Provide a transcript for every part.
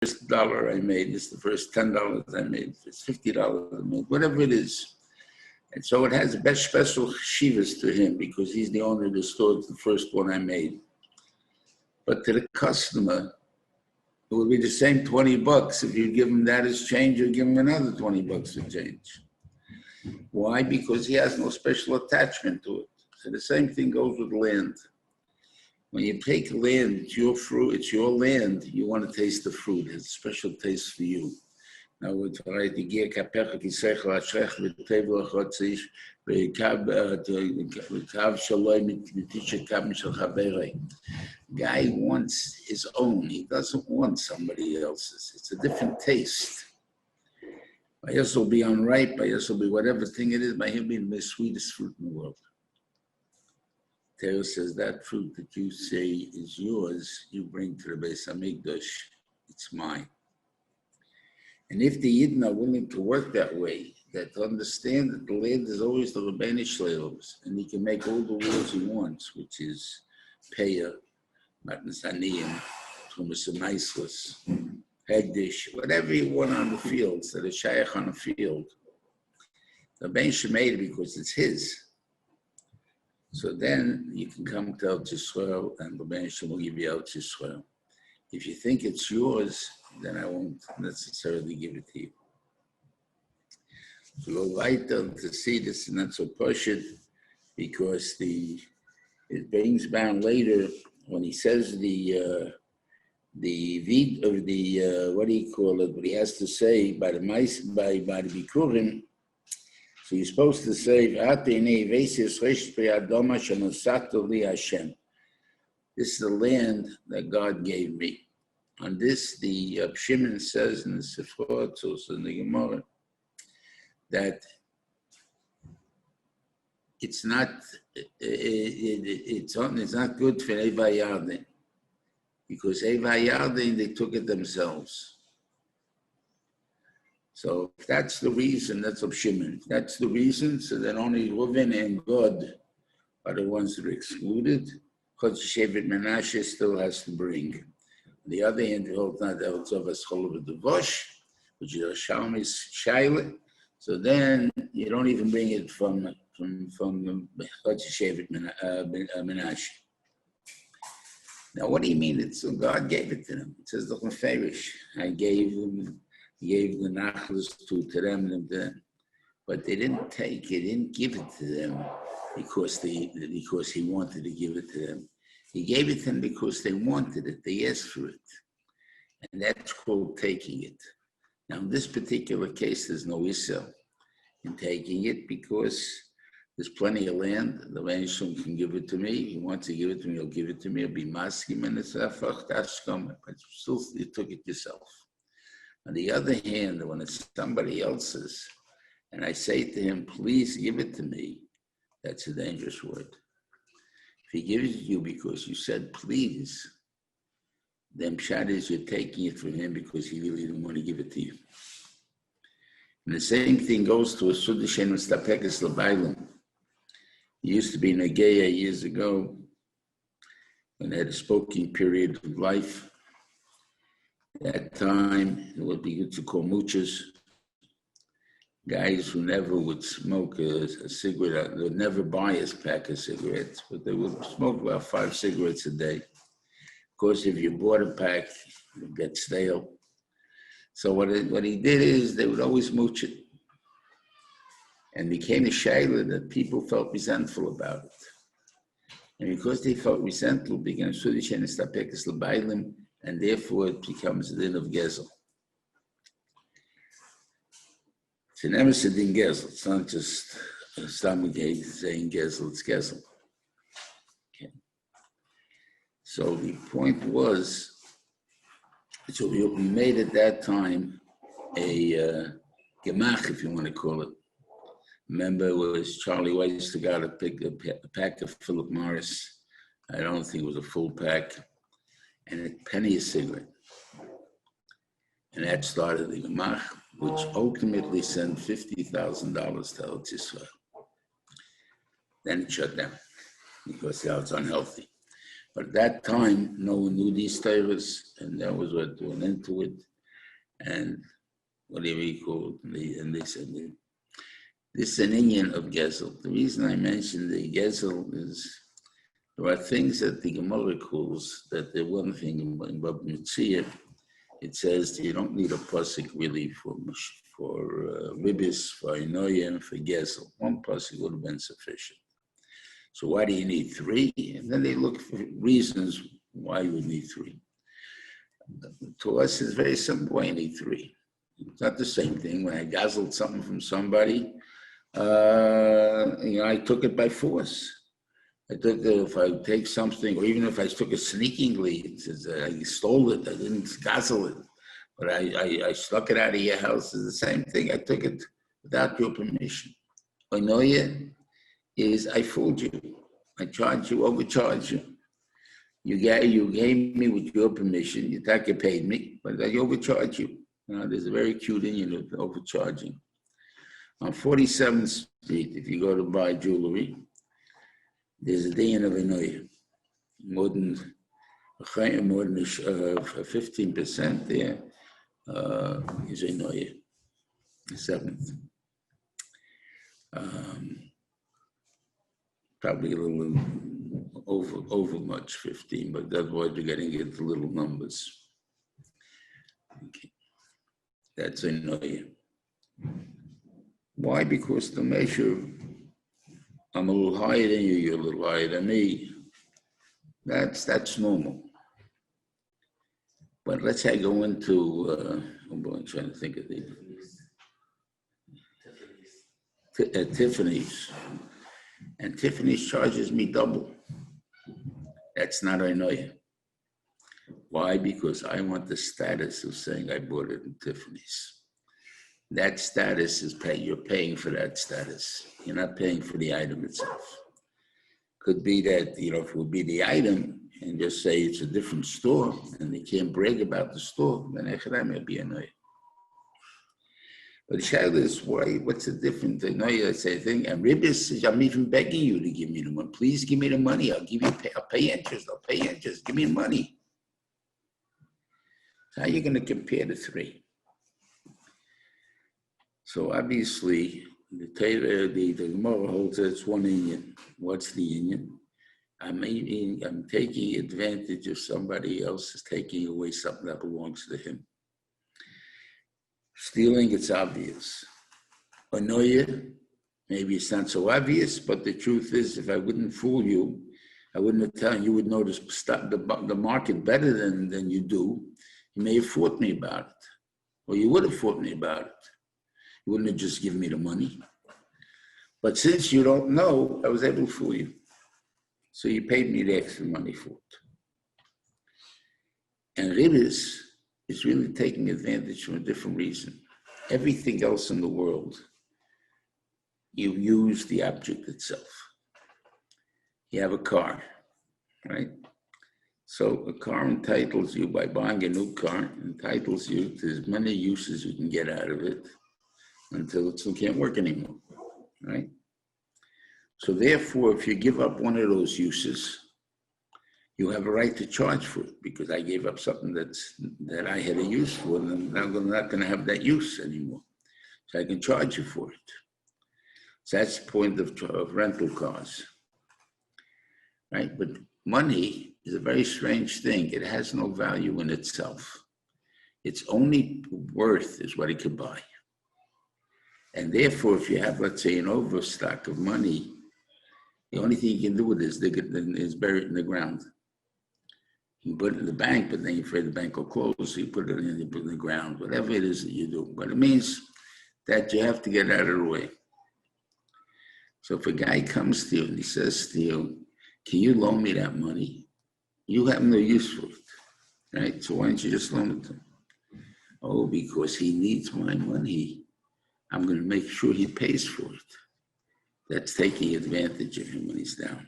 first dollar I made, this is the first $10 I made, it's $50 I made, whatever it is. And so it has best special shivas to him because he's the owner of the store. It's the first one I made. But to the customer, it would be the same $20 if you give him that as change or give him another $20 for change. Why? Because he has no special attachment to it. So the same thing goes with land. When you take land, it's your fruit, it's your land, you want to taste the fruit. It's a special taste for you. Now we're trying to get kapecha kisech la'ashrech v'tevel achotzish v'kav shaloi mitisha kav mishal chaberei. Guy wants his own. He doesn't want somebody else's. It's a different taste. By us will be unripe. By us will be whatever thing it is. By him being the sweetest fruit in the world. Torah says that fruit that you say is yours, you bring to the Beis Hamikdash. It's mine. And if the Yidden are willing to work that way, that to understand that the land is always the Rebbeinu Shleilos, and he can make all the rules he wants, which is Peah, Matnas Aniyim, Chumash Meislus, Hegdish, whatever you want on the fields, that is Shaykh on the field. The Rebbeinu made it because it's his. So then you can come to Eretz Yisrael, and the Rebbeinu will give you Eretz Yisrael. If you think it's yours, then I won't necessarily give it to you. To go weiter to see this is not so pushed because it brings down later when he says the vid of the what do you call it? What he has to say by the bikurim. So you're supposed to say this is the land that God gave me. On this, the Shimon says in the Sifrot, also in the Gemara, that it's not good for Eva Yarden, because Eva Yarden, they took it themselves. So if that's the reason, that's of Shimon. If that's the reason, so then only Reuven and God are the ones that are excluded. Because Shevet Menashe still has to bring. On the other hand, the whole time, the Eltzovas Cholov Devosh, which is a Shalmis Shaila. So then you don't even bring it from Shevet Menashe. Now, what do you mean? It's so God gave it to them. It says the Meferish. I gave the Nachlas to them, but they didn't take it, didn't give it to them because he wanted to give it to them. He gave it to them because they wanted it. They asked for it. And that's called taking it. Now, in this particular case, there's no issue in taking it because there's plenty of land. The Rebbeinu can give it to me. He wants to give it to me, he'll give it to me. It'll be maskim and it's afach tashkom, but still you took it yourself. On the other hand, when it's somebody else's, and I say to him, please give it to me, that's a dangerous word. If he gives it to you because you said please, then pshat is you're taking it from him because he really didn't want to give it to you. And the same thing goes to a Sudishen Stapekes Labailim. He used to be in Nageya years ago when they had a smoking period of life. At that time, it would be good to call moochers, guys who never would smoke a cigarette. They would never buy a pack of cigarettes, but they would smoke about 5 cigarettes a day. Of course, if you bought a pack, it would get stale. So what he did is they would always mooch it. And became a shayla that people felt resentful about it. And because they felt resentful, it became Sudish and Stapekes L'Bailim, and therefore it becomes a din of Gezel. It's an emerson in Gezel. It's not just a Stamagate saying Gezel, it's Gezel. Okay. So the point was, so we made at that time a gemach, if you want to call it. Remember, it was Charlie Weiss that got a pack of Philip Morris. I don't think it was a full pack. And a penny a cigarette. And that started the gemach, which ultimately sent $50,000 to Eretz Yisrael. Then it shut down because now it's unhealthy. But at that time, no one knew these Torahs, and that was what went into it. And what do we call it? And they said, this is an Indian of Gezel. The reason I mentioned the Gezel is there are things that the Gemara calls that the one thing in Bab Mitzvah, it says you don't need a pasuk really for ribis, for inoyim, for Gezel. One pasuk would have been sufficient. So why do you need three? And then they look for reasons why you would need three. To us, it's very simple. Why you need three? It's not the same thing. When I guzzled something from somebody, I took it by force. I took it, if I take something, or even if I took it sneakingly, I stole it, I didn't guzzle it, but I stuck it out of your house, it's the same thing. I took it without your permission. Onoya is I fooled you. I charged you, overcharged you. You gave me with your permission, you thought you paid me, but I overcharged you. There's a very cute Indian of overcharging. On 47th Street, if you go to buy jewelry, there's a day in of Inoya. More than 15% there is Inoya, the 7th. Probably a little over much, 15, but that's why you're getting into little numbers. Okay. That's Inoya. Why? Because the measure, I'm a little higher than you, you're a little higher than me. That's normal. But let's say I go into, I'm trying to think of the, Tiffany's. And Tiffany's charges me double. That's not Inoya. Why? Because I want the status of saying I bought it in Tiffany's. That status is you're paying for that status. You're not paying for the item itself. Could be that, if it would be the item and just say it's a different store and they can't brag about the store, then that may be annoying. But the shadow is why, what's the difference? I know you say thing, and Ribis is, I'm even begging you to give me the money. Please give me the money. I'll pay interest. Give me the money. So how are you going to compare the three? So obviously, the Gemara holds that it's one Indian. What's the Indian? I'm taking advantage of somebody else is taking away something that belongs to him. Stealing, it's obvious. Onoya, maybe it's not so obvious, but the truth is, if I wouldn't fool you, I wouldn't have told you would notice the market better than you do. You may have fought me about it, or you would have fought me about it. You wouldn't have just given me the money. But since you don't know, I was able to fool you. So you paid me the extra money for it. And Ribis is really taking advantage for a different reason. Everything else in the world, you use the object itself. You have a car, right? So a car entitles you, by buying a new car, entitles you to as many uses you can get out of it until it can't work anymore, right? So therefore, if you give up one of those uses, you have a right to charge for it because I gave up something that I had a use for, and I'm not going to have that use anymore. So I can charge you for it. So that's the point of rental cars, right? But money is a very strange thing. It has no value in itself. Its only worth is what it could buy. And therefore, if you have, let's say, an overstock of money, the only thing you can do with it is bury it in the ground. You put it in the bank, but then you're afraid the bank will close, so you put it in the ground, whatever it is that you do. But it means that you have to get out of the way. So if a guy comes to you and he says to you, can you loan me that money? You have no use for it, right? So why don't you just loan it to him? Oh, because he needs my money. I'm going to make sure he pays for it. That's taking advantage of him when he's down.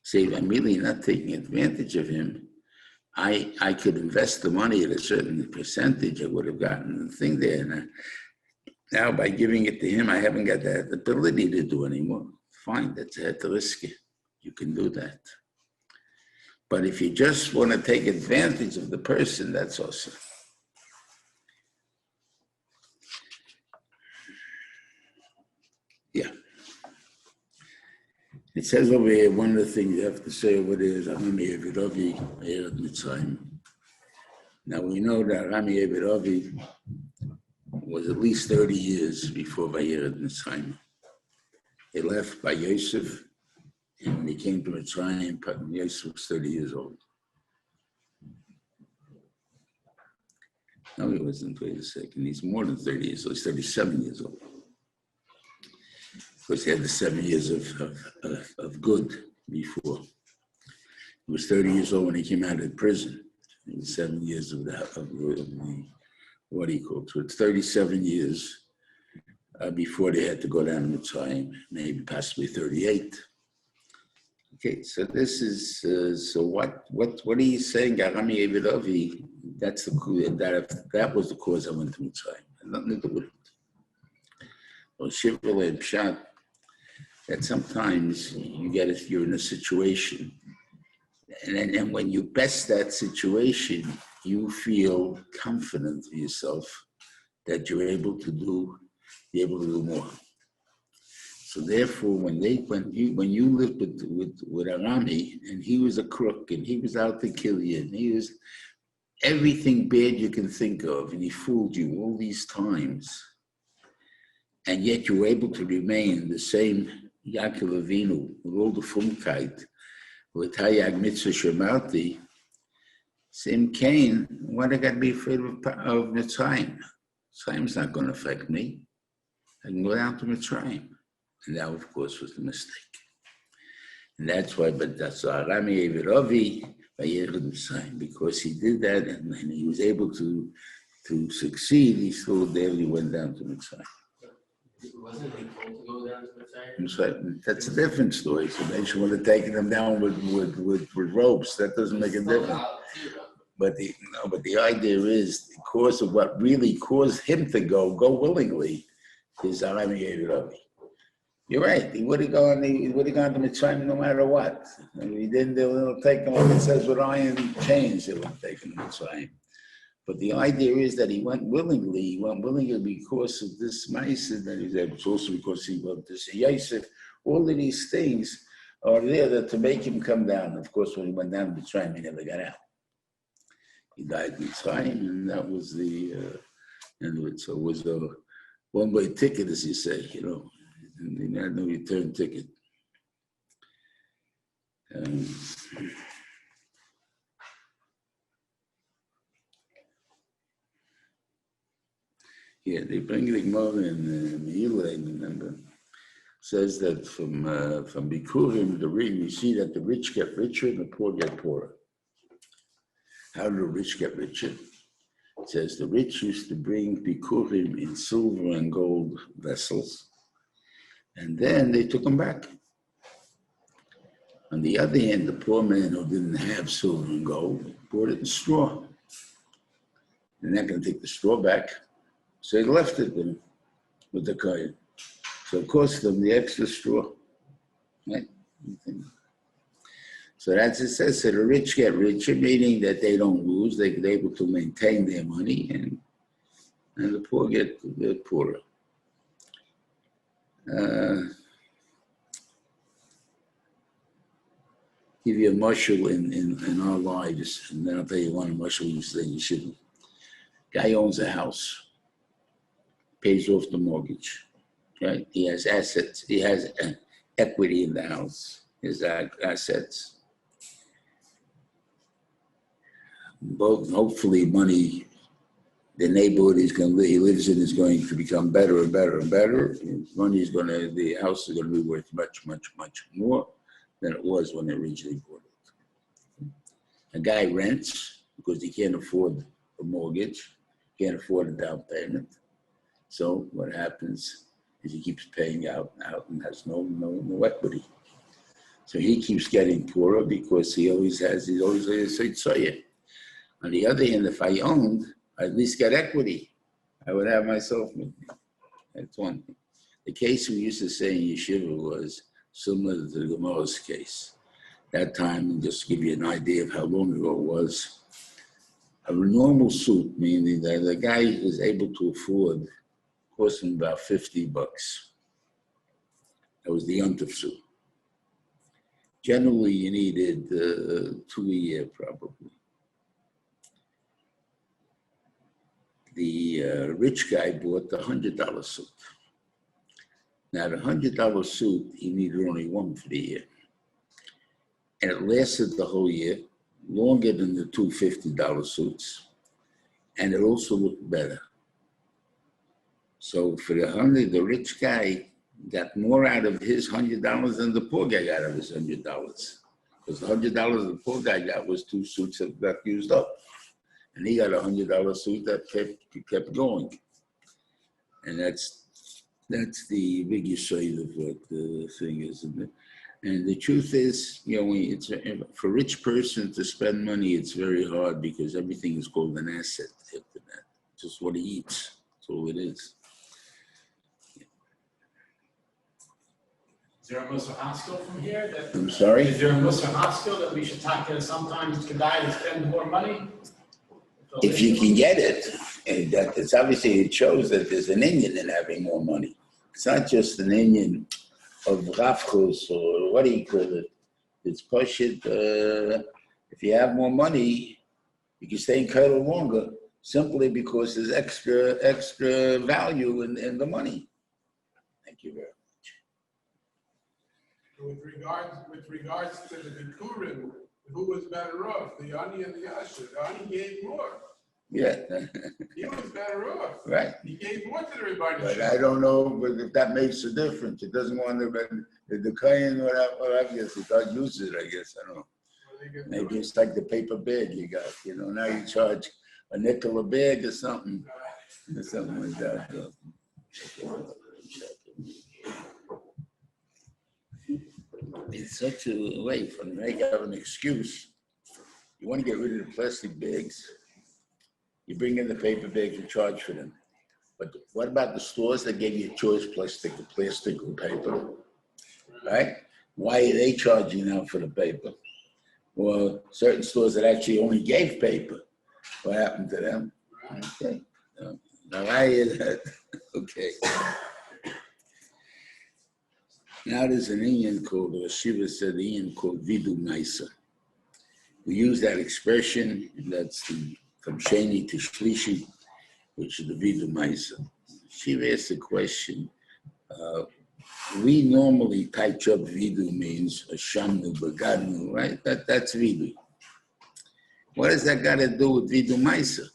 Say, if I'm really not taking advantage of him, I could invest the money at a certain percentage. I would have gotten the thing there. And now by giving it to him, I haven't got that ability to do anymore. Fine, that's at the risk. You can do that. But if you just want to take advantage of the person, that's awesome. It says over here, one of the things you have to say over there is Arami Evidovi Ered Mitzrayim. Now we know that Arami Evidovi was at least 30 years before Vayered Mitzrayim. He left by Yosef, and when he came to Mitzrayim, Yosef was 30 years old. No, he wasn't. Wait a second. He's more than 30 years old. He's 37 years old. Of course, he had the 7 years of good before. He was 30 years old when he came out of prison. It was 7 years of the what do you call it? So it's 37 years before they had to go down to Mitzrayim, maybe possibly 38. Okay, so this is so what are you saying, Arami Evidovi? That's that was the cause I went to Mitzrayim. Had nothing to do with it. Well, Shivle Pshat, that sometimes you're in a situation, and when you best that situation, you feel confident of yourself that you're able to do more. So therefore, when you lived with Arami, and he was a crook, and he was out to kill you, and he was everything bad you can think of, and he fooled you all these times, and yet you were able to remain the same Yaakov Avinu with all the Fumkeit, with Hayag Mitzvah Shemarti, same Cain, why do I got to be afraid of Mitzrayim? Mitzrayim's not going to affect me. I can go down to Mitzrayim. And that, of course, was the mistake. And that's why, but that's Arami Evidovi Vayered Mitzrayim, because he did that and he was able to succeed. He still daily went down to Mitzrayim. Wasn't he told to go down to Mitzrayim? That's a different story. So they should have taken him down with ropes. That doesn't make a difference. But the idea is, because of what really caused him to go willingly, is Arami Evidovi. You're right. He would have gone to Mitzrayim no matter what. And he didn't. They'll take him. Like it says with iron chains, they would have taken him to Mitzrayim. But the idea is that he went willingly. He went willingly because of this ma'aseh that he's able. It's also because he wanted to see Yosef. All of these things are there to make him come down. Of course, when he went down to Mitzrayim, he never got out. He died in Mitzrayim, and that was the end of it. So it was a one-way ticket, as you say, and he had no return ticket. Yeah, they bring the Gemara in Mehillah, remember, says that from Bikurim, we see that the rich get richer and the poor get poorer. How do the rich get richer? It says the rich used to bring Bikurim in silver and gold vessels, and then they took them back. On the other hand, the poor man who didn't have silver and gold brought it in straw. They're not going to take the straw back, so they left it with the kohen. So it cost them the extra straw. Right? So that's it says. So the rich get richer, meaning that they don't lose. They're able to maintain their money, and the poor get poorer. Give you a mashal in our lives, and then I'll tell you one mashal you say you shouldn't. Guy owns a house, pays off the mortgage, right? He has assets. He has equity in the house. His assets. Both, hopefully, money. The neighborhood he lives in is going to become better and better and better. The house is going to be worth much, much, much more than it was when they originally bought it. A guy rents because he can't afford a mortgage, can't afford a down payment. So what happens is he keeps paying out and has no equity. So he keeps getting poorer because he's always a tzayir. On the other hand, if I owned, I at least get equity. I would have myself with me. That's one thing. The case we used to say in Yeshiva was similar to the Gemara's case. That time, and just to give you an idea of how long ago it was, a normal suit, meaning that the guy is able to afford, cost him about $50. That was the Yontif suit. Generally, you needed 2 a year, probably. The rich guy bought the $100 suit. Now, the $100 suit, he needed only one for the year. And it lasted the whole year, longer than the two $50 suits. And it also looked better. So for the rich guy got more out of his $100 than the poor guy got out of his $100. Because the $100 the poor guy got was 2 suits that got used up. And he got a $100 suit that kept going. And that's the biggest side of what the thing is, isn't it? And the truth is, it's for a rich person to spend money, it's very hard because everything is called an asset after that. Just what he eats. That's all it is. Is there a Musar hospital from here? I'm sorry? Is there a Musar hospital that we should talk to sometimes Kedai to spend more money? If you can get it, and it's obviously it shows that there's an Indian in having more money. It's not just an Indian of Rafchus or what do you call it? It's Pashit. If you have more money, you can stay in Kairo longer simply because there's extra value in the money. Thank you very much. With regards to the Bikurim, who was better off, the Ani and the Asher? The Ani gave more. Yeah. He was better off. Right. He gave more to everybody. But I don't know if that makes a difference. It doesn't want to be the Kayan or I guess it does use it, I guess. I don't know. Maybe it's like the paper bag you got, now you charge a nickel a bag or something. Or something like that. It's such a way for them. They have an excuse. You want to get rid of the plastic bags. You bring in the paper bags and charge for them. But what about the stores that gave you a choice, plastic or paper? Right? Why are they charging now for the paper? Well, certain stores that actually only gave paper. What happened to them? Okay. Now I hear that. Okay. Now there's an Indian called, or Shiva said, the Indian called Vidu Maisa. We use that expression, that's from Sheni to Shlishi, which is the Vidu Maisa. Shiva asked the question, we normally type up Vidu means Ashamnu, Bagadnu, right? That's Vidu. What does that got to do with Vidu Maisa?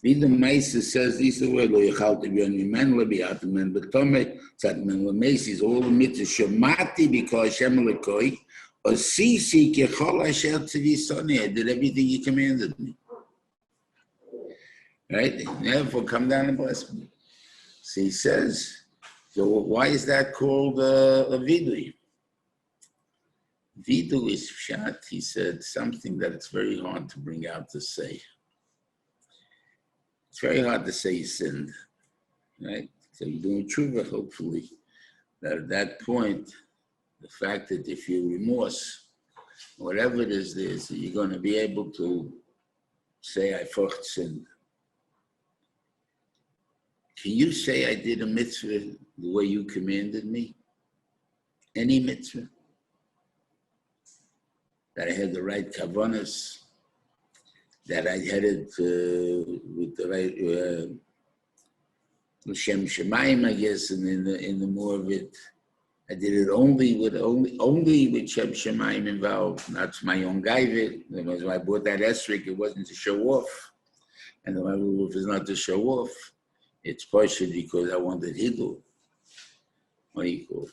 Vidu Maisa says these are the words, Lo Yachalti B'Yani Lebiatamen B'Tomei Tzatmen L'Mesis, all the mitzvahs Shemati because Hashem Lekoi, or Sisi Kechol Asher Tzvi Soni, I did everything you commanded me. Right? Therefore, come down and bless me. So he says, so why is that called a Vidu? Vidu is Pshat, he said, something that it's very hard to bring out to say. It's very hard to say you sinned, right? So you're doing tshuva, hopefully. That at that point, the fact that if you remorse, whatever it is, you're going to be able to say, I first sinned. Can you say I did a mitzvah the way you commanded me? Any mitzvah? That I had the right kavanas, that I headed with the right L'Shem Shemayim, I guess, and in the more of it, I did it only with Shem Shemayim involved, not my own gaivet. When I bought that esrik, it wasn't to show off, and the rule is not to show off. It's partially because I wanted Hidul. What do you call it?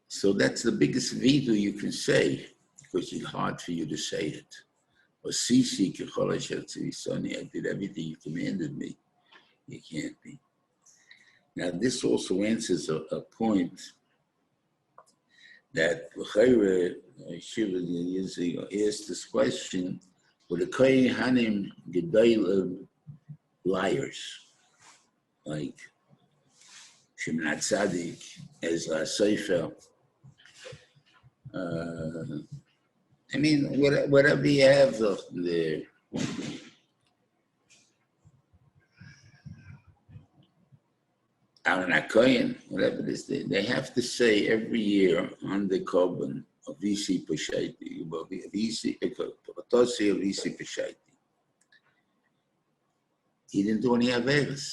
So that's the biggest vidu you can say, because it's hard for you to say it. Or Sisi Kechol Asher Tzvi Soni, I did everything you commanded me. You can't be. Now this also answers a point that Shiva asked this question, were the Kohen Hanim Gedolim liars, like Shimon Tzadik, Ezra Sefer. I mean, whatever you have there. Aaron Akoyan, whatever it is, they have to say every year on the Korban of Visi Peshaiti, Visi Peshaiti. He didn't do any Averis.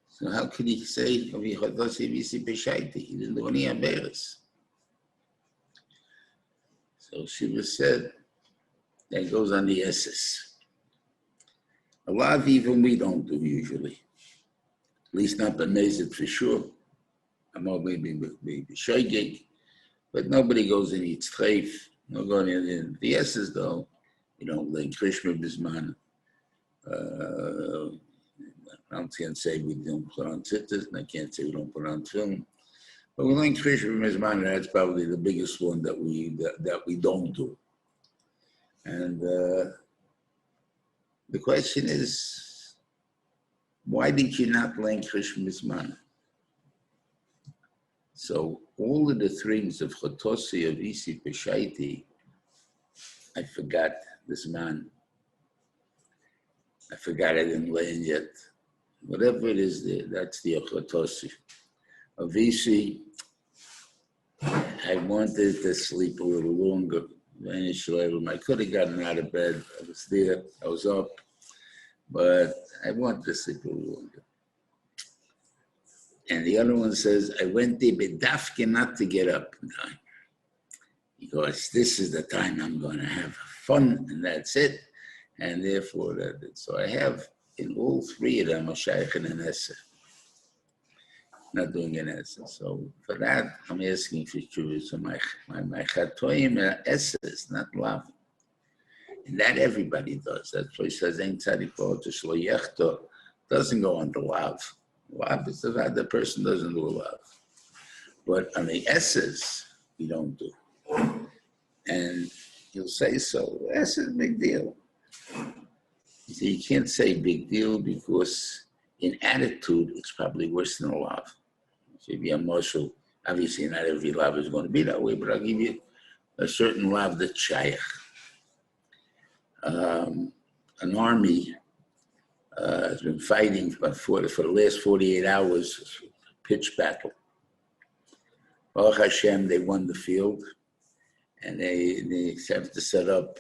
So how could he say Visi Peshaiti? He didn't do any Averis. So Shiva said, that goes on the SS. A lot of even we don't do usually. At least not the Nezit for sure. I'm all maybe Shoygig, but nobody goes and eats treif. No going in the S's though. You don't learn Krishma Bisman. I can't say we don't put on tzitzis, and I can't say we don't put on film. But we learn Krishma Bisman, and that's probably the biggest one that we don't do. And the question is, why did you not learn Krishma Bisman? So all of the things of Chotosi, of Isi, Peshaiti, I forgot this man. I forgot I didn't learn yet. Whatever it is, that's the Chotosi. Of Isi, I wanted to sleep a little longer. I could have gotten out of bed. I was there. I was up. But I wanted to sleep a little longer. And the other one says, I went there, but dafke not to get up in time. Because this is the time I'm going to have fun, and that's it. And therefore, that's it. So I have, in all three of them, a shaykh and an essa. Not doing an essa. So for that, I'm asking for tshuva. So my chatoim essa is not love. And that everybody does. That's why he says, Ein tzadik to shlo yechto, doesn't go on the love. Love is the person doesn't do a love. But on the S's, you don't do. And you'll say so. S is a big deal. You see, you can't say big deal because in attitude, it's probably worse than a love. So if you're Moshul, obviously not every love is going to be that way, but I'll give you a certain love that's shaykh. An army has been fighting for the last 48 hours, pitch battle. Baruch Hashem, they won the field, and they have to set up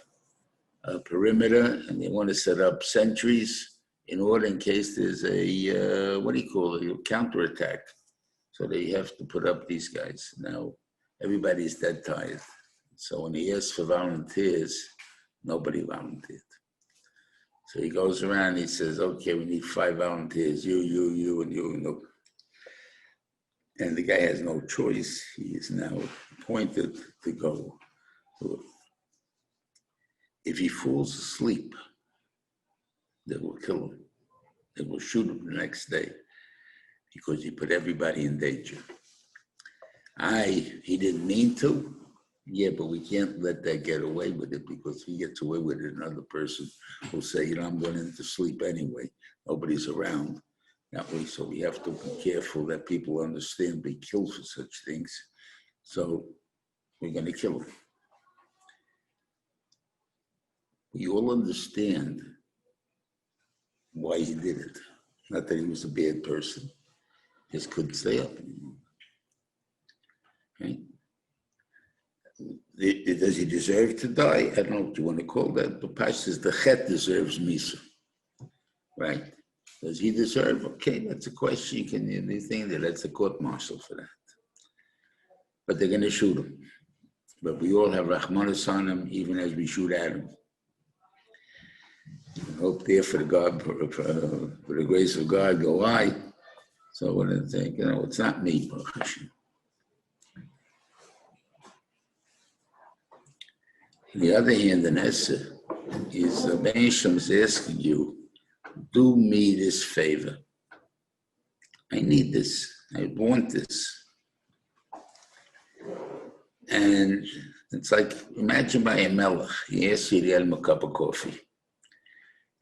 a perimeter, and they want to set up sentries in order in case there's a, a counterattack. So they have to put up these guys. Now, everybody's dead tired. So when he asked for volunteers, nobody volunteered. So he goes around, he says, okay, we need 5 volunteers, you, and you. And the guy has no choice. He is now appointed to go. If he falls asleep, they will kill him. They will shoot him the next day because he put everybody in danger. He didn't mean to. Yeah, but we can't let that get away with it because if he gets away with it, another person will say, I'm going into sleep anyway. Nobody's around. That way, so we have to be careful that people understand be killed for such things. So we're going to kill him. We all understand why he did it. Not that he was a bad person. He just couldn't stay up anymore. Right? Does he deserve to die? I don't know what you want to call that. The Pash says the Chet deserves Misa. Right? Does he deserve? Okay, that's a question. You can think that's a court martial for that. But they're going to shoot him. But we all have Rahmanas on him, even as we shoot at him. I hope there for the grace of God, go I. So what I think, it's not me, Baruch Hashem. On the other hand, an Essa is the Be'esham is asking you, do me this favor. I need this. I want this. And it's like, imagine by a melech, he asks you to get him a cup of coffee.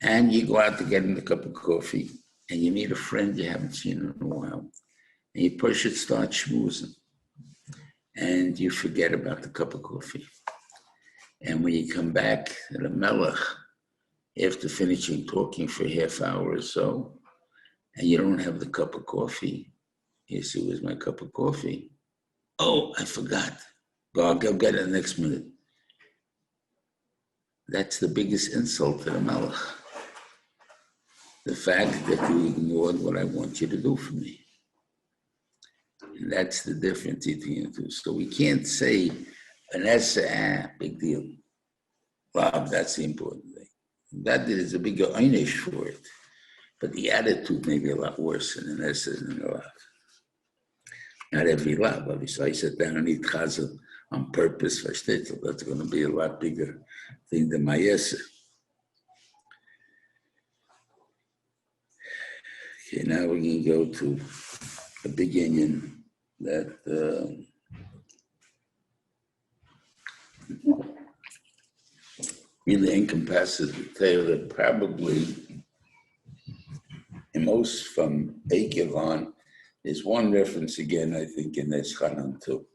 And you go out to get him a cup of coffee, and you meet a friend you haven't seen in a while. And you push it, start schmoozing. And you forget about the cup of coffee. And when you come back to the melech, after finishing talking for a half hour or so, and you don't have the cup of coffee. You see, where's my cup of coffee? Oh, I forgot. I'll go get it next minute. That's the biggest insult to the Melech. The fact that you ignored what I want you to do for me. And that's the difference between the two. So we can't say, Vanessa, big deal. Rob, that's the important thing. That is a bigger einish for it. But the attitude may be a lot worse than an essay and a lav. Not every lav, obviously. I sat down and eat chazal on purpose for shtetl. That's going to be a lot bigger thing than my essay. Okay, now we're going to go to a big union that really encompasses the tale that probably in most from Eikev on, there's one reference again, I think, in Eschanan too.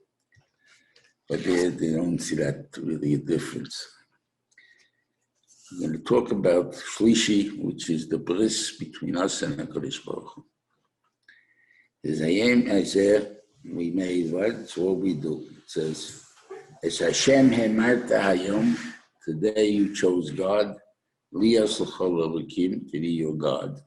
But they don't see that really a difference. I'm going to talk about Shlishi, which is the bris between us and HaKadosh Baruch Hu. There's Hayem Azer, we made what? It's what we do. It says, Es Hashem Hemarta Hayom, today you chose God, Liyas L'chol Elokim, to be your God.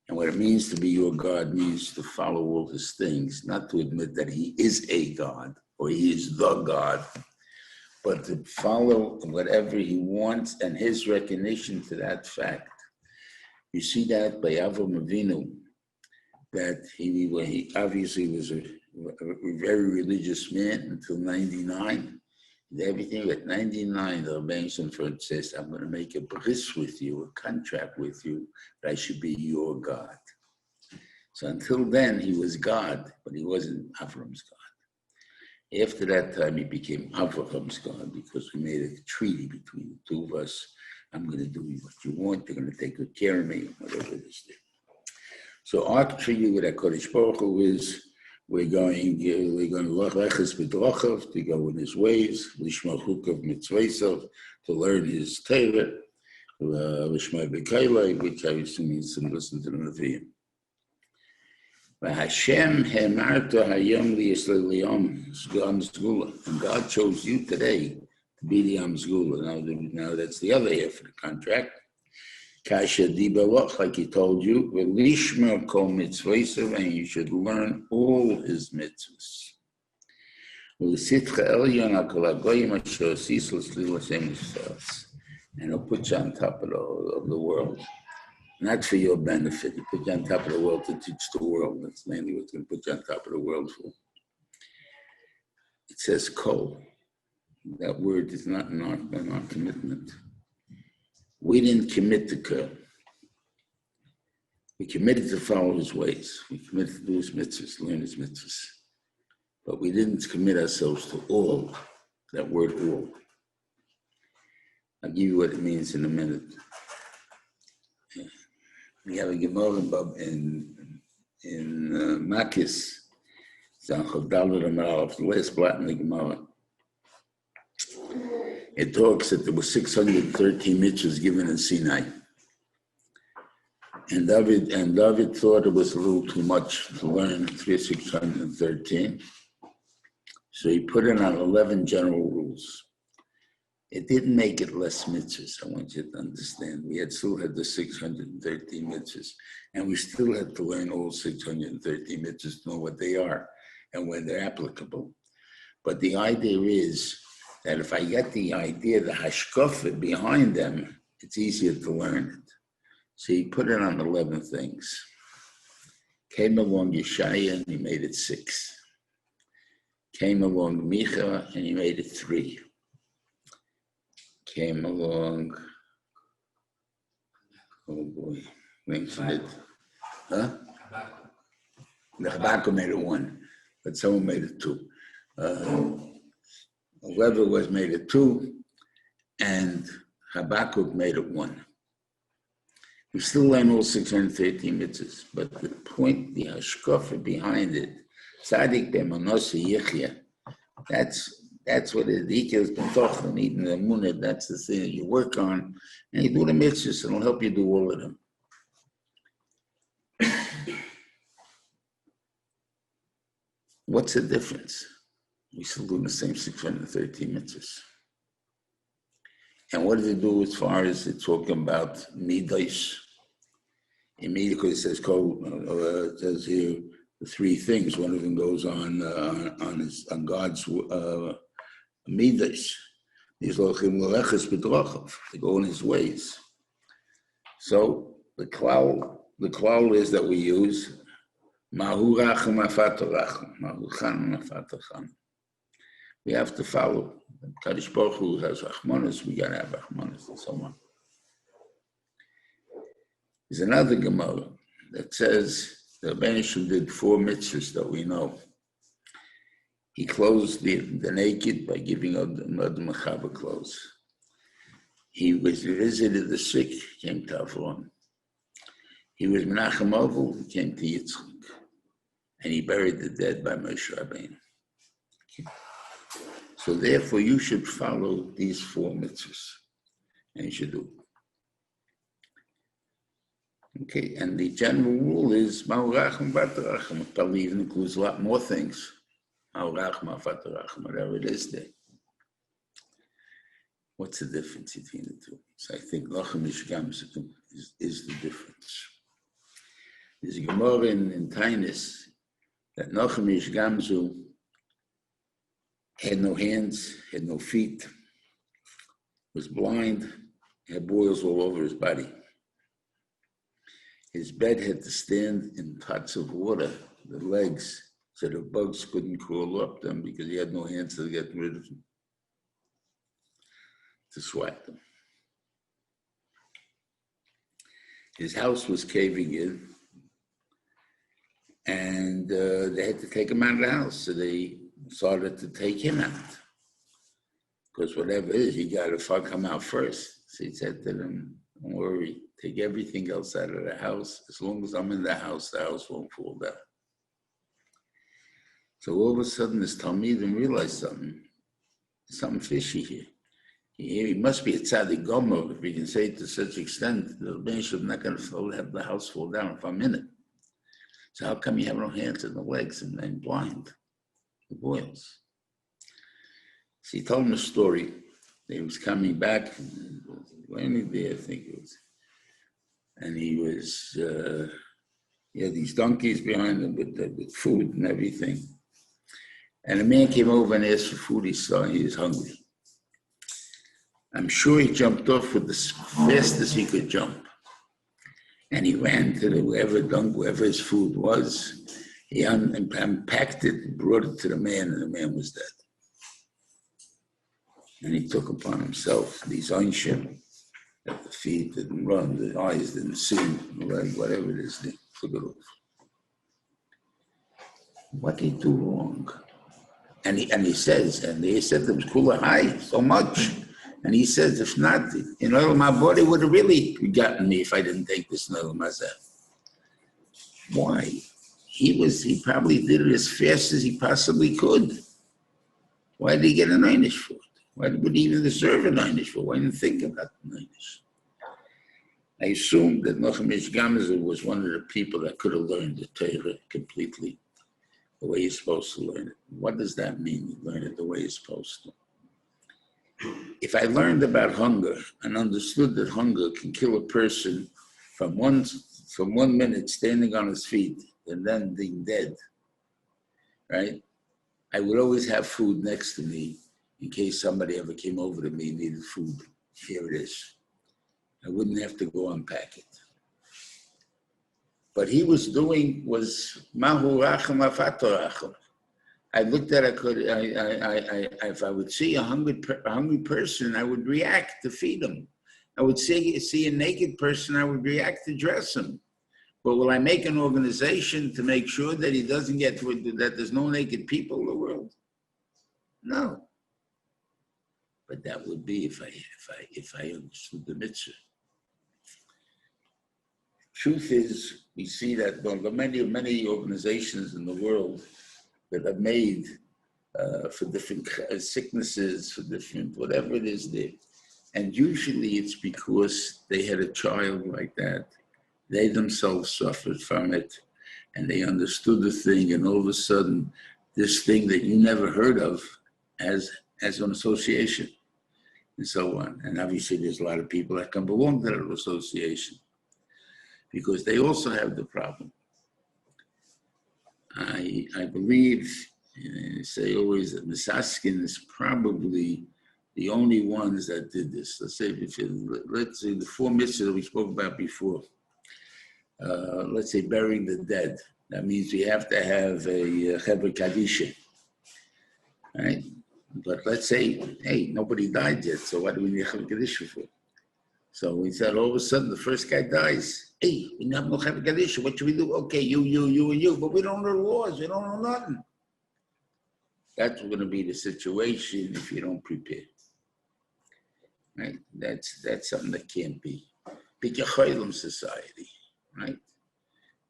And what it means to be your God means to follow all his things, not to admit that he is a God or he is the God, but to follow whatever he wants and his recognition to that fact. You see that by Avram Avinu, that he obviously was a very religious man until 99. Everything at 99, the Rebbeinu Shem says, I'm going to make a bris with you, a contract with you, that I should be your God. So until then, he was God, but he wasn't Avram's God. After that time, he became Avram's God because we made a treaty between the two of us. I'm going to do what you want. You're going to take good care of me, whatever it is. So our treaty with HaKadosh Baruch Hu is we're going leches b'drachav, to go in his ways, lishma chukav mitzvaysav, to learn his Torah, lishma b'kailai, which I assume means to listen to the Nevi'im. Hashem hemarto hayom liyisrael liyom sgula, and God chose you today to be the Am Sgula. Now that's the other half of the contract. Kasha dibaloch, like he told you, v'lishma kol mitzvaysav, and you should learn all his mitzvahs. V'lisitcha elyon hakol hagoyim asher osis l'sli l'shem yisrael, and he'll put you on top of the world, not for your benefit. He'll put you on top of the world to teach the world. That's mainly what's going to put you on top of the world for. It says kol. That word is not in our commitment. We didn't commit to Kol. We committed to follow his ways. We committed to do his mitzvahs, learn his mitzvahs. But we didn't commit ourselves to all, that word all. I'll give you what it means in a minute. We have a Gemara in Makis, the last blot in the Gemara. It talks that there were 613 mitzvahs given in Sinai. And David thought it was a little too much to learn 613. So he put it on 11 general rules. It didn't make it less mitzvahs, I want you to understand. We still had the 613 mitzvahs, and we still had to learn all 613 mitzvahs to know what they are and when they're applicable. But the idea is that if I get the idea, the hashkafa behind them, it's easier to learn it. So he put it on 11 things. Came along Yeshaya and he made it 6. Came along Micha and he made it 3. Came along, oh boy, wait a minute. Huh? The Habakkuk made it 1, but someone made it 2. Whoever was made it 2, and Habakkuk made it 1. We still learn all 613 mitzvahs, but the point, the hashkafa behind it, Tzadik b'Manosa Yichya, that's That's what the details b'tochen, eating the munah. That's the thing that you work on, and you do the mitzvahs, and it'll help you do all of them. What's the difference? We still do the same 613 mitzvahs. And what does it do as far as it's talking about midos? Immediately it says, it says here the three things. One of them goes on God's midos. These lochim leches b'drachav. They go in His ways. So the klal is that we use mahu rachem afat rachem, mahu chan afat chan. We have to follow. Kadosh Baruch Hu has rachmanos. We gotta have rachmanos and so on. There's another Gemara that says the Rebbeinu Shem did 4 mitzvahs that we know. He clothed the naked by giving out the mechaba clothes. He visited the sick, came to Avron. He was Menachem Ovel, he came to Yitzchak. And he buried the dead by Moshe Rabbeinu. So therefore, you should follow these 4 mitzvahs, and you should do. Okay, and the general rule is ma'urachem v'atarachem. Probably even includes a lot more things. Ma'urachem v'atarachem, whatever it is there. What's the difference between the two? So I think Lachem Ishgam is the difference. There's a Gemara in Tainus that Lachem Ishgamzu had no hands, had no feet, was blind, had boils all over his body. His bed had to stand in pots of water, the legs, so the bugs couldn't crawl up them because he had no hands to get rid of them, to swipe them. His house was caving in, and they had to take him out of the house, so they started to take him out. Because whatever it is, you got to come out first. So he said to them, don't worry, take everything else out of the house. As long as I'm in the house won't fall down. So all of a sudden, this Talmidim realized something fishy here. He must be a tzaddik gomer, if we can say it to such extent. The Rebbeinu not going to have the house fall down if I'm in it. So how come you have no hands and no legs and then blind? The boils. So he told him a story. He was coming back, landing there, I think it was. And he had these donkeys behind him with food and everything. And a man came over and asked for food. He was hungry. I'm sure he jumped off with as fast as he could jump. And he ran to wherever his food was. He unpacked it, brought it to the man, and the man was dead. And he took upon himself these einshim, that the feet didn't run, the eyes didn't see, the leg, whatever it is, they took it off. What did he do wrong? And he says, and they said to him, Kula Hai, so much. And he says, if not, my body would have really gotten me if I didn't take this Nolam Hazeh. Why? He probably did it as fast as he possibly could. Why did he get an einish for it? Why would he even deserve an einish for it? Why didn't he think about an einish? I assume that Nochem Ish Gamzer was one of the people that could have learned the Torah completely, the way you're supposed to learn it. What does that mean, learn it the way you're supposed to? If I learned about hunger and understood that hunger can kill a person from 1 minute standing on his feet and then being dead, right? I would always have food next to me in case somebody ever came over to me and needed food. Here it is. I wouldn't have to go unpack it. What he was doing was mahu rachem afato rachem. I looked at if I would see a hungry person, I would react to feed him. I would see a naked person, I would react to dress him. But will I make an organization to make sure that he doesn't that there's no naked people in the world? No. But that would be if I understood the mitzvah. Truth is, we see that the many organizations in the world that have made for different sicknesses, for different whatever it is there. And usually it's because they had a child like that. They themselves suffered from it, and they understood the thing, and all of a sudden, this thing that you never heard of as an association, and so on. And obviously there's a lot of people that can belong to that association because they also have the problem. I believe, I say always that Misaskin is probably the only ones that did this. Let's say the 4 mitzvahs that we spoke about before. Let's say burying the dead. That means we have to have a Chevra Kadisha, right? But let's say, hey, nobody died yet, so what do we need Chevra Kadisha for? So we said all of a sudden the first guy dies. Hey, we have no Chevra Kadisha. What should we do? Okay, you, and you. But we don't know the laws. We don't know nothing. That's going to be the situation if you don't prepare. Right? That's something that can't be. B'Kecholim society, right?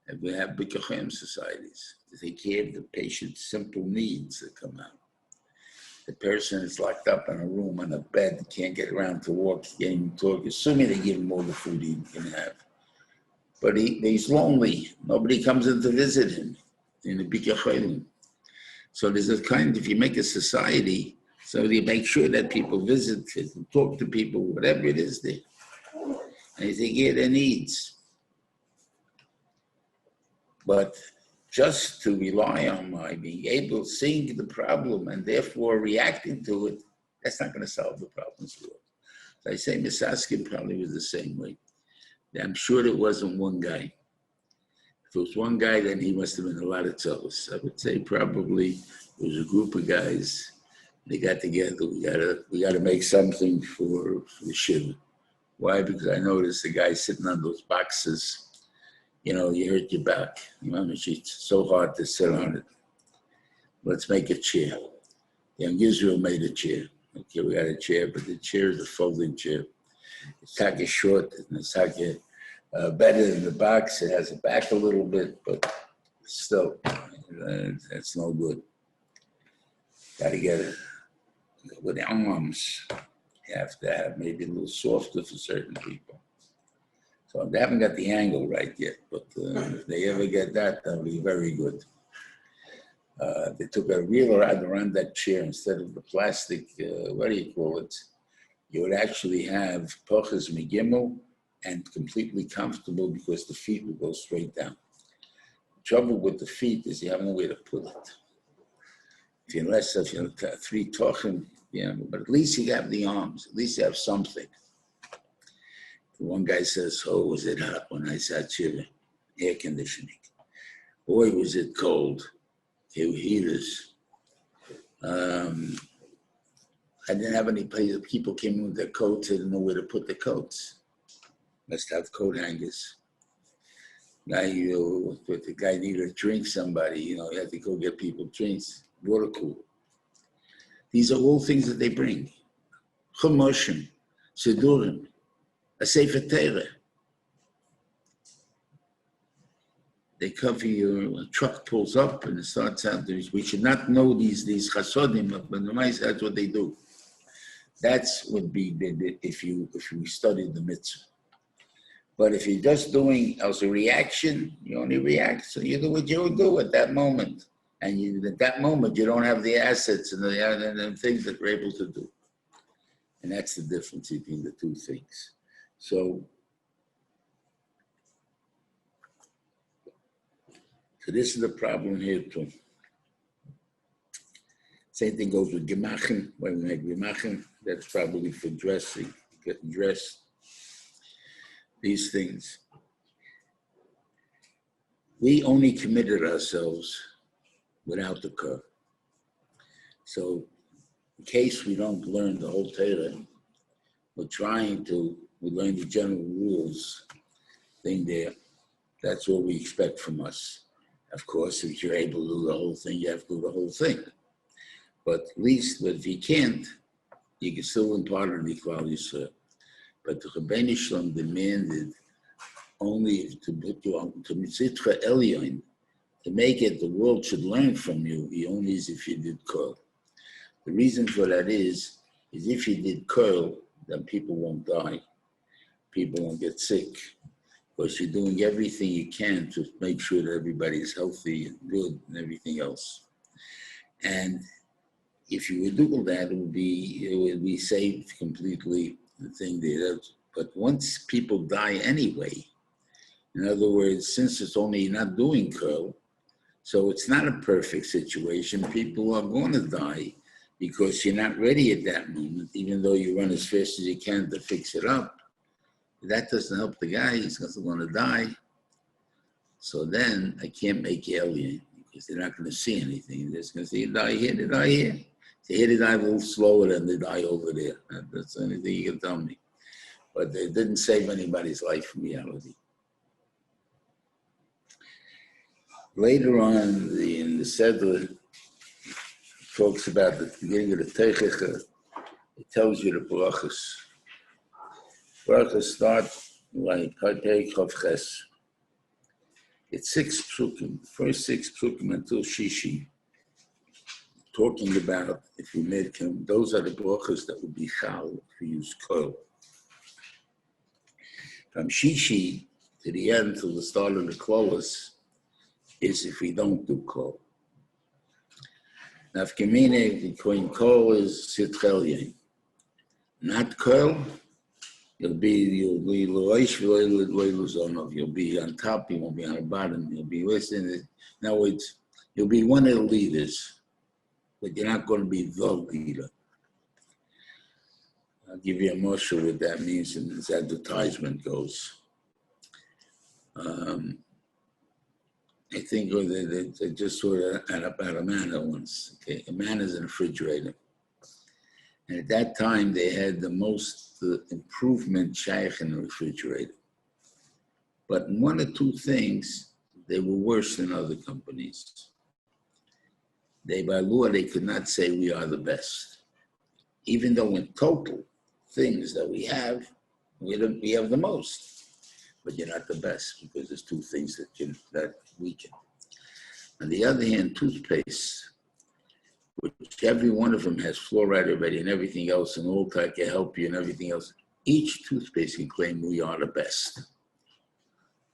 And we have B'Kecholim societies. They care of the patient's simple needs that come out. The person is locked up in a room on a bed, can't get around to walk, can't even talk, assuming they give him all the food he can have. But he's lonely. Nobody comes in to visit him in the B'Kecholim. So there's a kind, if you make a society, so you make sure that people visit it and talk to people, whatever it is there. And they take care of their needs. But just to rely on my being able to see the problem and therefore reacting to it, that's not going to solve the problems. So I say Misaskin probably was the same way. I'm sure it wasn't one guy. If it was one guy, then he must have been a lot of tzellos. I would say probably it was a group of guys. They got together. We got to make something for the Shiur. Why? Because I noticed the guy sitting on those boxes. You know, you hurt your back. It's so hard to sit on it. Let's make a chair. Young Israel made a chair. Okay, we got a chair, but the chair is a folding chair. It's taka short and it's taka better than the box. It has a back a little bit, but still, that's no good. Got to get it with the arms. You have to have maybe a little softer for certain people. So they haven't got the angle right yet, but if they ever get that, that'll be very good. They took a real rod around that chair instead of the plastic, what do you call it? You would actually have poches megimel and completely comfortable because the feet would go straight down. The trouble with the feet is you have nowhere to put it. If you're less of 3 tochen, but at least you have the arms, at least you have something. One guy says, oh, was it hot when I sat here? Air conditioning. Boy, was it cold. There were heaters. I didn't have any place. People came in with their coats. They didn't know where to put the coats. Must have coat hangers. Now, if the guy needed a drink, somebody, you had to go get people drinks, water cooler. These are all things that they bring. Chumoshim, Sidurim, a Sefer Torah. They cover your truck pulls up and it starts out. We should not know these chasodim, but the mice, that's what they do. That's would be if you studied the mitzvah. But if you're just doing as a reaction, you only react. So you do what you would do at that moment. And at that moment, you don't have the assets and the things that we're able to do. And that's the difference between the two things. So this is the problem here too. Same thing goes with gemachim. When we make gemachim, that's probably for dressing, getting dressed. These things. We only committed ourselves without the curve. So in case we don't learn the whole Torah, we learn the general rules thing there. That's what we expect from us. Of course, if you're able to do the whole thing, you have to do the whole thing. But at least, if you can't, you can still impart on the Klal Yisrael. But the Rebbeinu Shalom demanded only to put you on to Mitzitcha Elyon, to make it the world should learn from you. He only is if you did call. The reason for that is if you did curl, then people won't die. People won't get sick. Because you're doing everything you can to make sure that everybody's healthy and good and everything else. And if you would do that, it would be saved completely, the thing there. But once people die anyway, in other words, since it's only not doing curl, so it's not a perfect situation. People are going to die because you're not ready at that moment, even though you run as fast as you can to fix it up. That doesn't help the guy. He's going to die. So then I can't make alien because they're not going to see anything. They're just going to say, you die here, they die here. They here, they die a little slower than they die over there. That's the only thing you can tell me. But they didn't save anybody's life in reality. Later on in the Sedler, talks about the beginning of the Teichecha. It tells you the brachas. Brachas start like Perek Chav Ches. It's 6 psukim, first 6 psukim until Shishi, talking about if you made him, those are the brachas that would be chal if you use koil. From Shishi to the end, till the start of the Klolos, is if we don't do koil. Nafkamine between koil is sitchelyen. Not koil, you'll be loish v'loiluzonov. You'll be on top, you won't be on the bottom. You'll be listening. Now you'll be one of the leaders, but you're not going to be the leader. I'll give you a mushroom what that means and as advertisement goes. I think I just saw about a manna once. Okay, a manna is in a refrigerator. And at that time, they had the most improvement shaykh in the refrigerator. But in 1 or 2 things, they were worse than other companies. By law, they could not say we are the best. Even though in total things that we have the most. But you're not the best because there's 2 things that weaken. On the other hand, toothpaste, which every one of them has fluoride already and everything else, and all type can help you and everything else. Each toothpaste can claim we are the best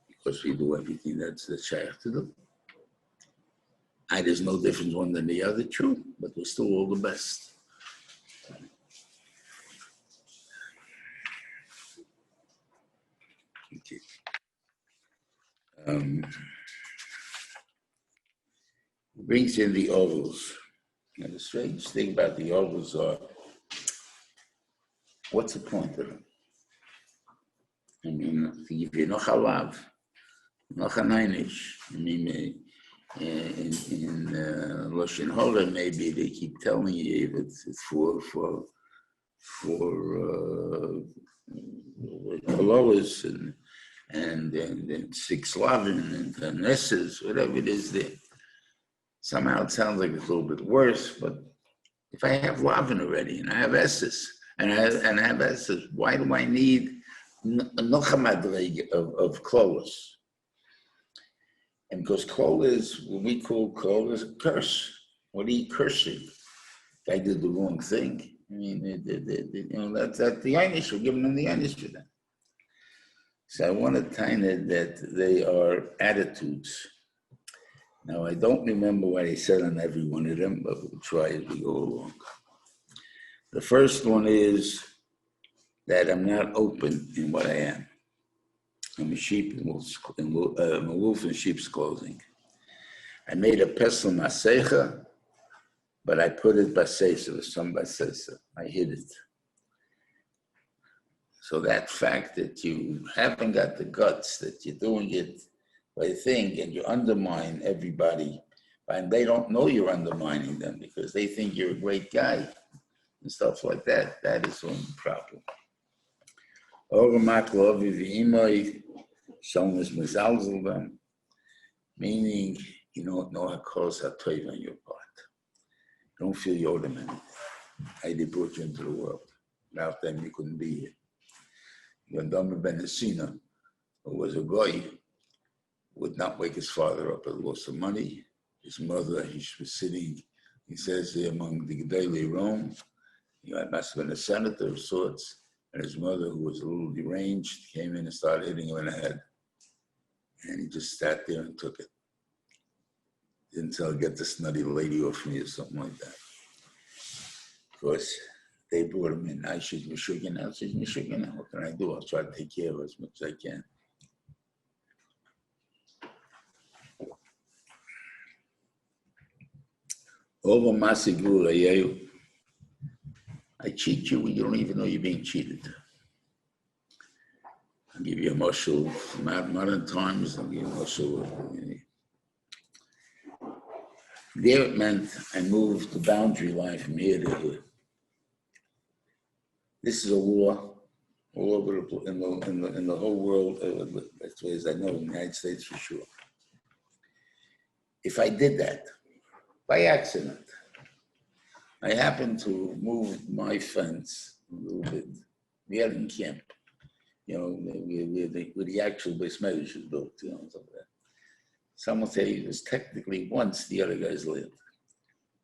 because we do everything that's shaykh to do. There's no difference one than the other, true, but we're still all the best. Okay. Brings in the ovals. And the strange thing about the ovals are, what's the point of them? I mean, if you're no halav, no chanainish, I mean, in Lashon Hora, maybe they keep telling you if it's for Lois and 6 lavin and nesses, whatever it is there. Somehow it sounds like it's a little bit worse, but if I have lavin already and I have esses and I have esses, why do I need nochamadreg of klolos? And because klolos, what we call klolos, a curse. What are you cursing? If I did the wrong thing. I mean, that's the einish. We're giving them the einish for that. So I want to tell you that they are attitudes. Now, I don't remember what he said on every one of them, but we'll try as we go along. The first one is that I'm not open in what I am. I'm a sheep a wolf in sheep's clothing. I made a pesel masecha, but I put it basesa, some basesa. I hid it. So that fact that you haven't got the guts, that you're doing it by thing, and you undermine everybody, and they don't know you're undermining them because they think you're a great guy and stuff like that. That is one problem. Meaning you don't know how cause hatoiv on your part. You don't feel you owe them anything. They brought you into the world. Without them, you couldn't be here. Yondam ben Esina, who was a goy, would not wake his father up. He lost some money. His mother, he was sitting He says among the Gedolei Rome, he must have been a senator of sorts, and his mother, who was a little deranged, came in and started hitting him in the head. And he just sat there and took it. Didn't tell, get this nutty lady off me or something like that. Of course, they brought him in. I should Michigan now. She's Michigan now. What can I do? I'll try to take care of her as much as I can. Over Masigula, I cheat you when you don't even know you're being cheated. I'll give you a mushal. Modern times, I'll give you a mushal. There it meant I moved the boundary line from here to here. This is a law all over in the whole world, as way as I know, in the United States for sure. If I did that by accident, I happened to move my fence a little bit. We had in camp, where the actual base measure is built, something like that. Some will say it was technically once the other guy's land.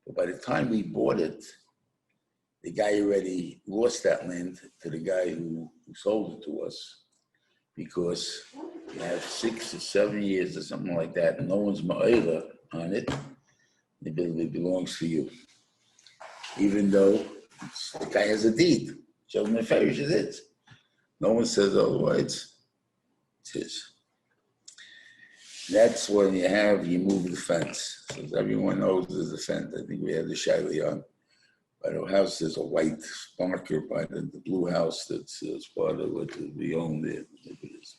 But by the time we bought it, the guy already lost that land to the guy who sold it to us, because you have 6 or 7 years or something like that, and no one's ma'ira on it. It belongs to you. Even though the guy has a deed. Show him the farish is it. No one says otherwise. It's his. That's when you move the fence. So as everyone knows there's a fence. I think we have the Shaili on. By the house, there's a white marker by the blue house that's part of what we own there. It is.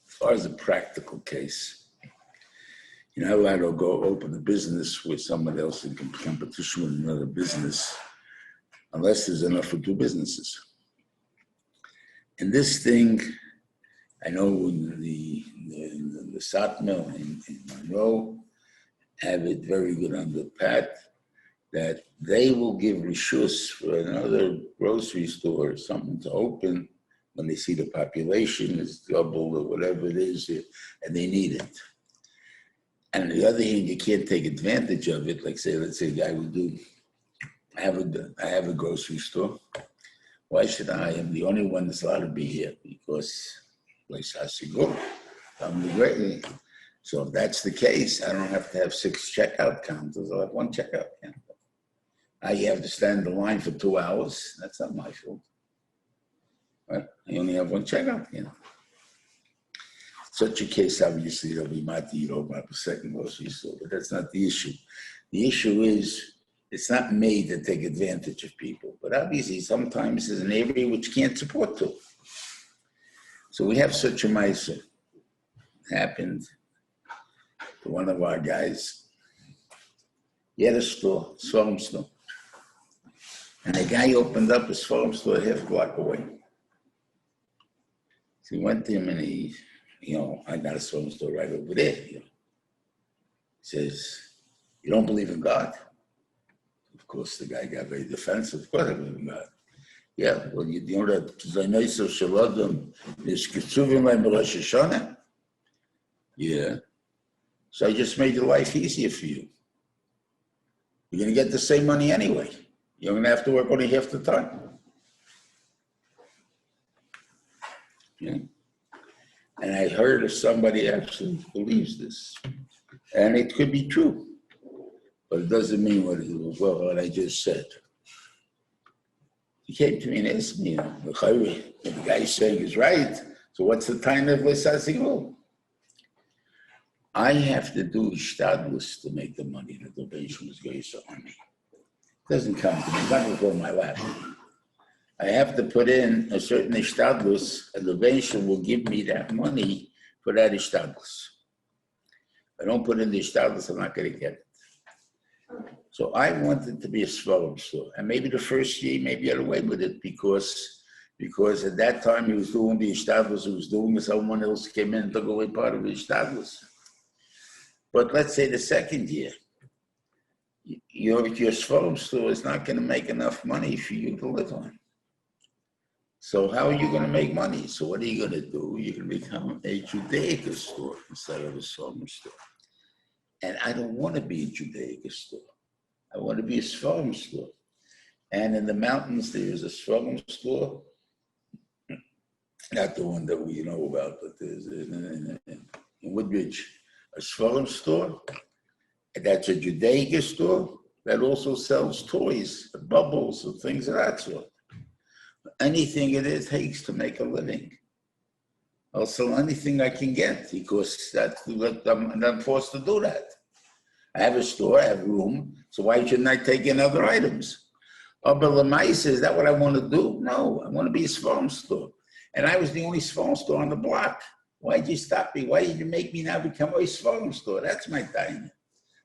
As far as a practical case, you're not allowed to go open a business with someone else in competition with another business unless there's enough for 2 businesses. And this thing, I know in the Satmel in Monroe have it very good on the pat that they will give rishus for another grocery store or something to open when they see the population is double or whatever it is, and they need it. And on the other hand, you can't take advantage of it. Like let's say a guy would do, I have a grocery store. Why should I am the only one that's allowed to be here? Because place has to go. I'm the great. So if that's the case, I don't have to have 6 checkout counters. I'll have 1 checkout counter. You have to stand in line for 2 hours. That's not my fault. Right? I only have 1 checkout counter. Such a case, obviously, there'll be mati, about the second grocery store, but that's not the issue. The issue is it's not made to take advantage of people, but obviously sometimes there's an area which can't support 2. So we have such a ma'aser. Happened to one of our guys. He had a store, Savo store. And a guy opened up a Savo store a half block away. So he went to him and he, I got a Savo store right over there. He says, you don't believe in God? Of course, the guy got very defensive. Of course I believe in God. Yeah, well, you know that Zainais of Shalom is Kitsuvim by Rosh Hashanah? Yeah. So I just made your life easier for you. You're going to get the same money anyway. You're going to have to work only half the time. Yeah. And I heard of somebody actually believes this. And it could be true. But it doesn't mean what I just said. He came to me and asked me, the guy is saying is right. So what's the time of Lesazigul? I have to do ishtadlus to make the money that the Beishon is going to on me. It doesn't come to me, it's not going to go in my lap. I have to put in a certain ishtadlus, and the Beishon will give me that money for that ishtadlus. If I don't put in the ishtadlus, I'm not going to get it. So I wanted to be a Savo store. And maybe the first year, maybe I got away with it because at that time he was doing the ishtadlus, he was doing it, someone else came in and took away part of the ishtadlus. But let's say the second year, your Savo store is not going to make enough money for you to live on. So how are you going to make money? So what are you going to do? You're going to become a Judaica store instead of a Sfarm store. And I don't want to be a Judaica store. I want to be a Sfarm store. And in the mountains, there is a Sfarm store. Not the one that we know about, but there's in Woodbridge, a Sfarm store. That's a Judaica store that also sells toys, bubbles, and things of that sort. Anything it takes to make a living. I'll sell anything I can get because I'm forced to do that. I have a store, I have room, so why shouldn't I take in other items? Oh, but Lamais, is that what I want to do? No, I want to be a Sfarm store. And I was the only Sfarm store on the block. Why'd you stop me? Why did you make me now become a Sfarm store? That's my time.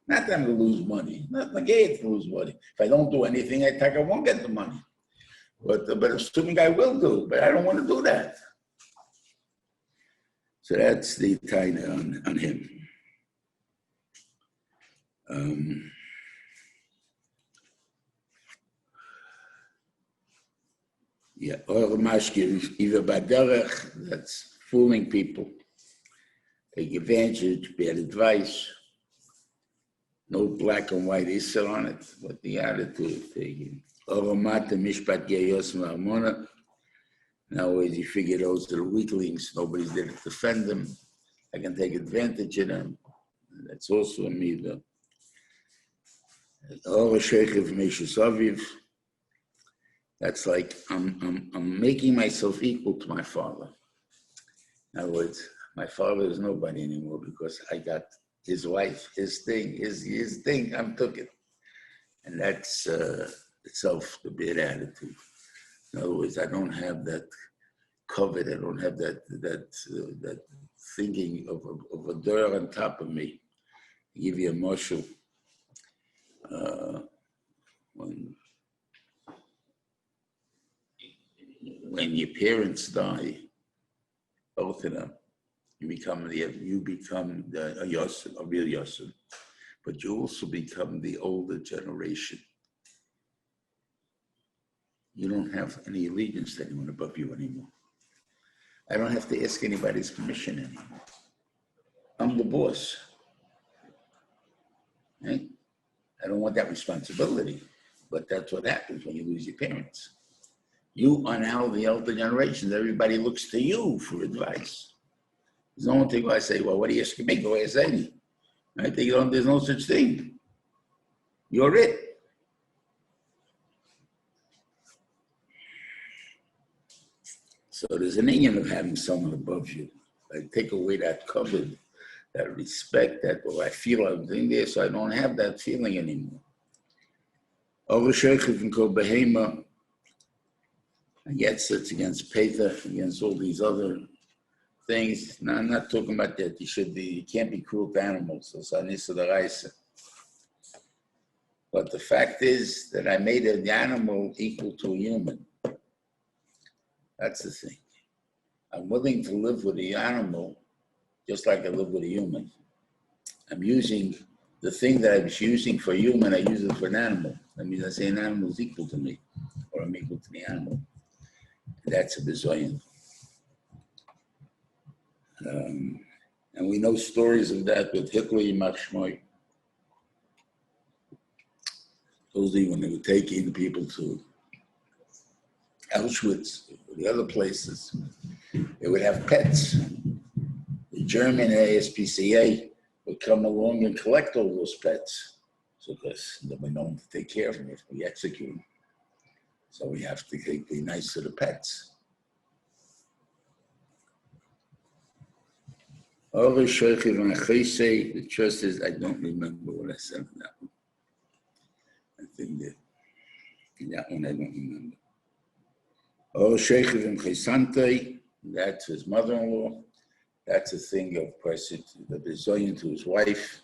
Not that I'm going to lose money. Not negated to lose money. If I don't do anything, I won't get the money. But assuming I will do, but I don't want to do that. So that's the taina on him. Or mashkin, either baderech, that's fooling people. Take advantage, bad advice. No black and white issue on it, but the attitude taken. Oromat mishpat geyos ma'amona. Now, as you figure those are the weaklings, nobody's there to defend them. I can take advantage of them. That's also a midah. That's like I'm making myself equal to my father. In other words, my father is nobody anymore because I got his wife, his thing, his thing. I took it, and that's itself the bad attitude. In other words, I don't have that covet. I don't have that thinking of a door on top of me. I'll give you a marshal. When your parents die, both of them, you become a Yosef, a real Yosef, but you also become the older generation. You don't have any allegiance to anyone above you anymore. I don't have to ask anybody's permission anymore. I'm the boss. Right? I don't want that responsibility, but that's what happens when you lose your parents. You are now the elder generation. Everybody looks to you for advice. There's no one to go, I say, well, what do you ask me? Go ask Eddie. Right? There's no such thing. You're it. So there's an union of having someone above you. I take away that cover, that respect, that, oh, I feel I'm doing this, so I don't have that feeling anymore. Over Sheikh can call Behema, against it's against Peta, against all these other things. Now, I'm not talking about that. You can't be cruel to animals. But the fact is that I made an animal equal to a human. That's the thing. I'm willing to live with the animal just like I live with a human. I'm using the thing that I was using for a human, I use it for an animal. That means I say an animal is equal to me, or I'm equal to the animal. That's a bizoyan. And we know stories of that with Hitler Yimach. Supposedly when they were taking people to Auschwitz, or the other places, they would have pets. The German ASPCA would come along and collect all those pets. So because nobody knows to take care of them if we execute them. So we have to be nice to the pets. The truth is, I don't remember what I said on that one. I think that one I don't remember. That's his mother-in-law. That's a thing of course, the bizoyan to his wife.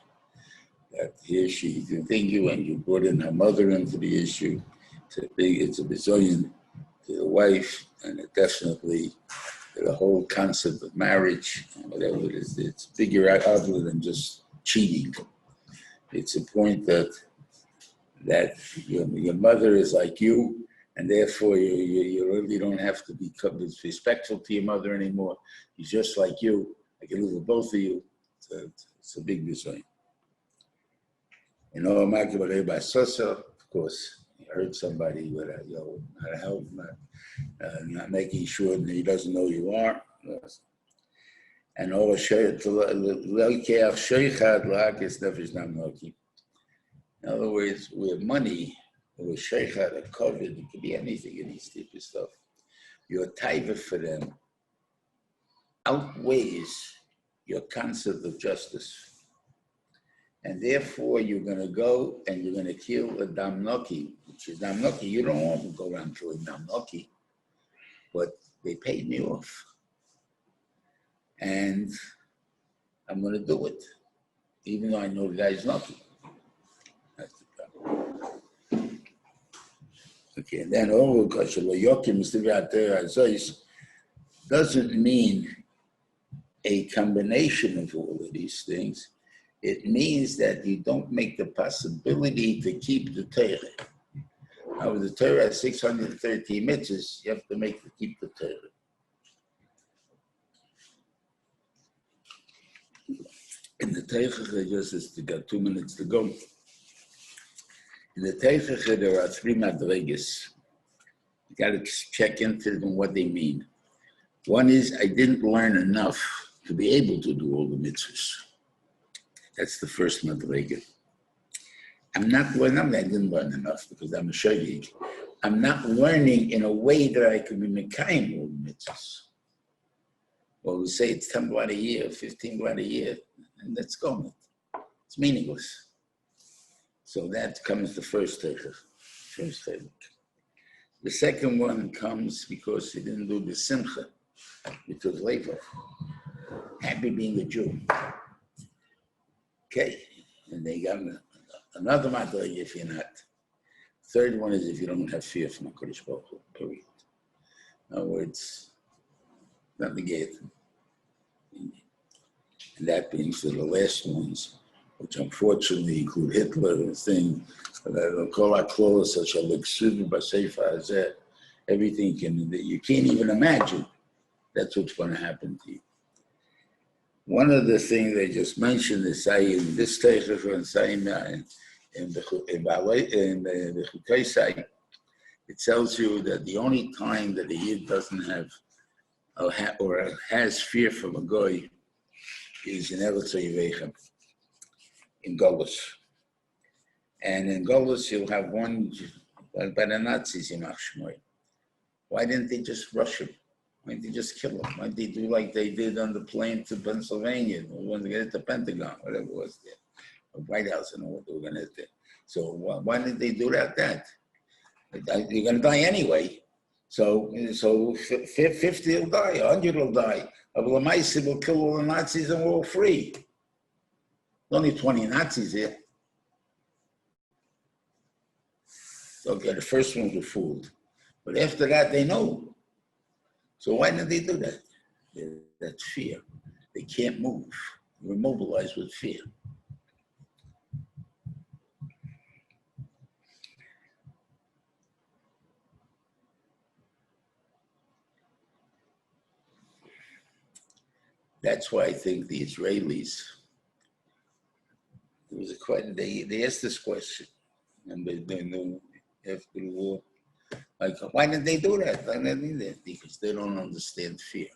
That here she didn't think you, and you brought in her mother into the issue. It's a bizoyan to the wife, and it definitely the whole concept of marriage, whatever it is, it's bigger other than just cheating. It's a point that your mother is like you, And therefore, you really don't have to be respectful to your mother anymore. He's just like you. I can live with both of you. It's a big design. You know, of course, I heard somebody with a, not help, not making sure that he doesn't know who you are. And all in other words, with money, with sheikhat, a COVID, it could be anything in these type of stuff. Your taiva for them outweighs your concept of justice. And therefore, you're going to go and you're going to kill a damnoki, which is damnoki. You don't want to go around killing damnoki, but they paid me off. And I'm going to do it, even though I know the guy's lucky. That's the problem. Okay, and then doesn't mean a combination of all of these things. It means that you don't make the possibility to keep the Torah. Now, the Torah has 613 mitzvahs, you have to make to keep the Torah. In the Teichach, just got 2 minutes to go. In the Teichach, there are 3 madregas. You got to check into them what they mean. One is, I didn't learn enough to be able to do all the mitzvahs. That's the first madrega. I didn't learn enough because I'm a shogeg. I'm not learning in a way that I can be mekayim all the mitzvahs. Well, we say it's 10 blad a year, 15 blad a year, and that's gone. It's meaningless. So that comes the first teichach. The second one comes because he didn't do the simcha. It was later. Happy being a Jew. Okay, and they got another matter if you're not. Third one is if you don't have fear from HaKadosh Baruch Hu, period. In other words, not negate. And that brings to the last ones, which unfortunately include Hitler and things. Call our clothes such a everything you can't even imagine. That's what's going to happen to you. One of the things they just mentioned is saying this teichach and saying in the Chukei site, it tells you that the only time that a Yid doesn't have or has fear from a goy is in Eretz Yivechem, in Golus. And in Golus, you'll have one, by the Nazis, why didn't they just rush him? Why didn't they just kill him? Why didn't they do like they did on the plane to Pennsylvania, when they get to the Pentagon, whatever it was there, or White House, I don't know what they were going to do. So why didn't they do that? You're going to die anyway. So 50 will die, 100 will die. Abu Lamaisi will kill all the Nazis and we're all free. There's only 20 Nazis here. Okay, the first ones were fooled. But after that, they know. So why didn't they do that? That's fear. They can't move. We're mobilized with fear. That's why I think the Israelis, there was a question, they asked this question, and they knew after the war, like, why did they do that? Why did they do that? Because they don't understand fear.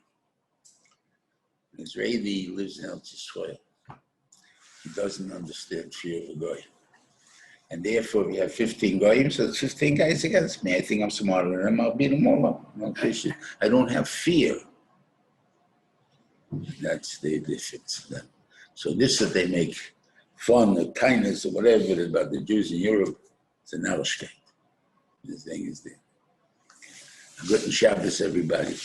An Israeli lives in Eretz Yisrael. He doesn't understand fear of a guy. And therefore, we have 15 goyim, so it's 15 guys against me. I think I'm smarter than them. I'll beat them all up. No Christian. I don't have fear. That's the difference. So this that they make fun, or kindness, or whatever about the Jews in Europe, it's an Arishkeit. The thing is there. Good Shabbos, everybody.